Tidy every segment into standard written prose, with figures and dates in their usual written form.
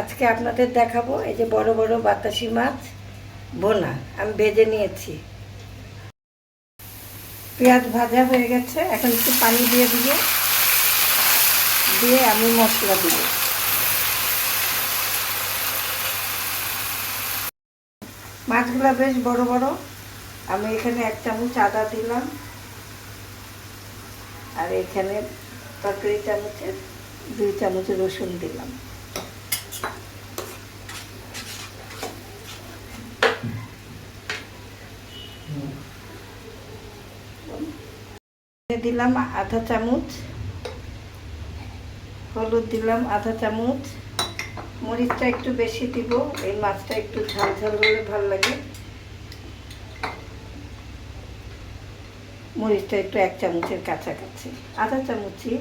আজকে আপনাদের দেখাবো এই যে বড় বড় বাতাসি মাছ ভোনা আমি ভেজে নিয়েছি। পেঁয়াজ ভাজা হয়ে গেছে, এখন একটু পানি দিয়ে দিয়ে আমি মশলা দিব। মাছগুলো বেশ বড় বড়, আমি এখানে 1 চামচ আদা দিলাম, আর এখানে তরকারি চামচের 2 চামচ রসুন দিলাম। দিলাম আধা চামচ হলুদ, দিলাম আধা চামচ। মরিচটা একটু বেশি দিব, এই মাছটা একটু ঝাল ঝাল হলে ভালো লাগে। মরিচটা একটু 1 চামচের কাছাকাছি, আধা চামচই,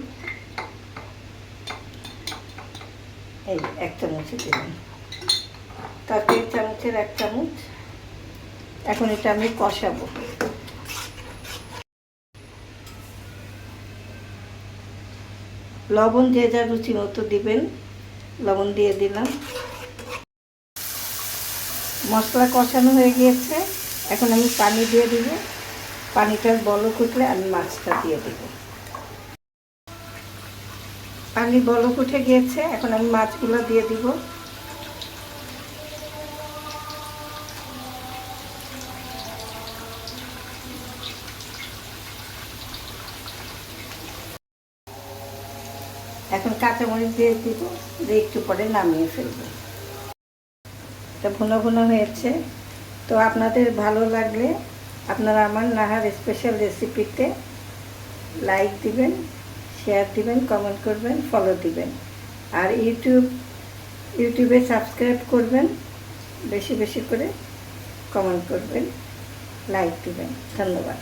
এই 1 চামচই দিলাম। তরকারি চামচের 1 চামচ। এখন এটা আমি কষাবো। লবণ যে যা রুচি মতো দিবেন, লবণ দিয়ে দিলাম। মশলা কষানো হয়ে গিয়েছে, এখন আমি পানি দিয়ে দিব। পানিটার বলক উঠলে আমি মাছটা দিয়ে দেব। পানি বলক উঠে গিয়েছে, এখন আমি মাছগুলো দিয়ে দিব। এখন কাঁচামরিচ দিয়ে দিব, দিয়ে একটু পরে নামিয়ে ফেলবো। এটা ভুনা ভুনা হয়েছে। তো আপনাদের ভালো লাগলে আপনারা আমার নাহার স্পেশাল রেসিপিতে লাইক দিবেন, শেয়ার দিবেন, কমেন্ট করবেন, ফলো দিবেন। আর ইউটিউবে সাবস্ক্রাইব করবেন, বেশি বেশি করে কমেন্ট করবেন, লাইক দিবেন। ধন্যবাদ।